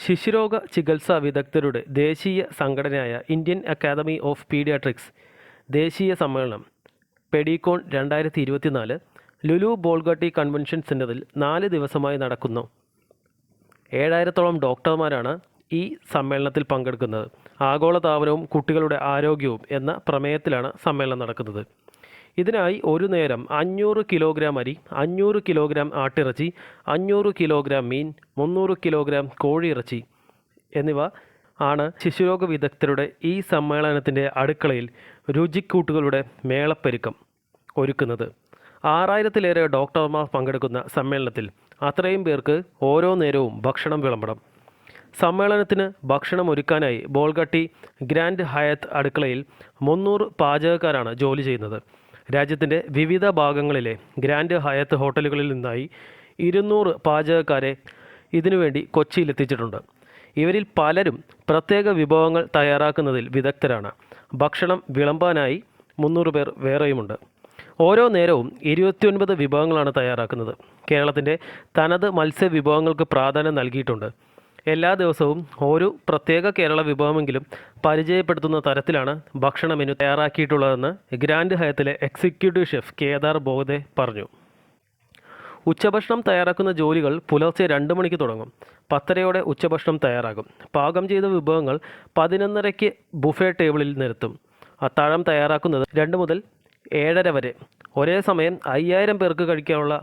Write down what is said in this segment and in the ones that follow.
ശിശുരോഗ ചികിത്സാ വിദഗ്ധരുടെ ദേശീയ സംഘടനയായ ഇന്ത്യൻ അക്കാദമി ഓഫ് പീഡിയാട്രിക്സ് ദേശീയ സമ്മേളനം പെഡിക്കോൺ 2024 ലുലു ബോൾഗാട്ടി കൺവെൻഷൻ സെൻ്ററിൽ 4 ദിവസമായി നടക്കുന്നു. 7000-ഓളം ഡോക്ടർമാരാണ് ഈ സമ്മേളനത്തിൽ പങ്കെടുക്കുന്നത്. ആഗോളതാപനവും കുട്ടികളുടെ ആരോഗ്യവും എന്ന പ്രമേയത്തിലാണ് സമ്മേളനം നടക്കുന്നത്. ഇതിനായി ഒരു നേരം 500 കിലോഗ്രാം അരി, 500 കിലോഗ്രാം ആട്ടിറച്ചി, 500 കിലോഗ്രാം മീൻ, 300 കിലോഗ്രാം കോഴിയിറച്ചി എന്നിവ ആണ് ശിശുരോഗ വിദഗ്ധരുടെ ഈ സമ്മേളനത്തിൻ്റെ അടുക്കളയിൽ രുചിക്കൂട്ടുകളുടെ മേളപ്പെരുക്കം ഒരുക്കുന്നത്. 6000-ലേറെ ഡോക്ടർമാർ പങ്കെടുക്കുന്ന സമ്മേളനത്തിൽ അത്രയും പേർക്ക് ഓരോ നേരവും ഭക്ഷണം വിളമ്പണം. സമ്മേളനത്തിന് ഭക്ഷണം ഒരുക്കാനായി ബോൾഗാട്ടി ഗ്രാൻഡ് ഹയത്ത് അടുക്കളയിൽ 300 പാചകക്കാരാണ് ജോലി ചെയ്യുന്നത്. രാജ്യത്തിൻ്റെ വിവിധ ഭാഗങ്ങളിലെ ഗ്രാൻഡ് ഹയത്ത് ഹോട്ടലുകളിൽ നിന്നായി 200 പാചകക്കാരെ ഇതിനുവേണ്ടി കൊച്ചിയിലെത്തിച്ചിട്ടുണ്ട്. ഇവരിൽ പലരും പ്രത്യേക വിഭവങ്ങൾ തയ്യാറാക്കുന്നതിൽ വിദഗ്ധരാണ്. ഭക്ഷണം വിളമ്പാനായി 300 പേർ വേറെയുമുണ്ട്. ഓരോ നേരവും 29 വിഭവങ്ങളാണ് തയ്യാറാക്കുന്നത്. കേരളത്തിൻ്റെ തനത് മത്സ്യ വിഭവങ്ങൾക്ക് പ്രാധാന്യം നൽകിയിട്ടുണ്ട്. എല്ലാ ദിവസവും ഒരു പ്രത്യേക കേരള വിഭവമെങ്കിലും പരിചയപ്പെടുത്തുന്ന തരത്തിലാണ് ഭക്ഷണ മെനു തയ്യാറാക്കിയിട്ടുള്ളതെന്ന് ഗ്രാൻഡ് ഹയത്തിലെ എക്സിക്യൂട്ടീവ് ഷെഫ് കേദാർ ബോഗതെ പറഞ്ഞു. ഉച്ചഭക്ഷണം തയ്യാറാക്കുന്ന ജോലികൾ പുലർച്ചെ 2 മണിക്ക് തുടങ്ങും. 10:30 ഉച്ചഭക്ഷണം തയ്യാറാകും. പാകം ചെയ്ത വിഭവങ്ങൾ 11:30 ബുഫേ ടേബിളിൽ നിരത്തും. അത്താഴം തയ്യാറാക്കുന്നത് 2 മുതൽ 7:30 വരെ. ഒരേ സമയം 5000 പേർക്ക് കഴിക്കാനുള്ള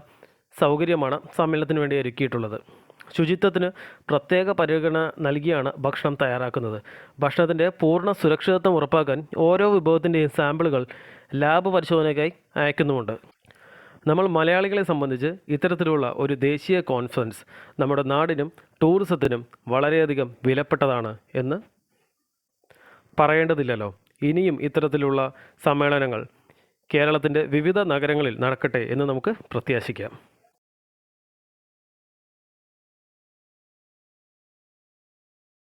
സൗകര്യമാണ് സമ്മേളനത്തിന് വേണ്ടി ഒരുക്കിയിട്ടുള്ളത്. ശുചിത്വത്തിന് പ്രത്യേക പരിഗണന നൽകിയാണ് ഭക്ഷണം തയ്യാറാക്കുന്നത്. ഭക്ഷണത്തിൻ്റെ പൂർണ്ണ സുരക്ഷിതത്വം ഉറപ്പാക്കാൻ ഓരോ വിഭവത്തിൻ്റെയും സാമ്പിളുകൾ ലാബ് പരിശോധനയ്ക്കായി അയക്കുന്നുമുണ്ട്. നമ്മൾ മലയാളികളെ സംബന്ധിച്ച് ഇത്തരത്തിലുള്ള ഒരു ദേശീയ കോൺഫറൻസ് നമ്മുടെ നാടിനും ടൂറിസത്തിനും വളരെയധികം വിലപ്പെട്ടതാണ് എന്ന് പറയേണ്ടതില്ലല്ലോ. ഇനിയും ഇത്തരത്തിലുള്ള സമ്മേളനങ്ങൾ കേരളത്തിൻ്റെ വിവിധ നഗരങ്ങളിൽ നടക്കട്ടെ എന്ന് നമുക്ക് പ്രത്യാശിക്കാം.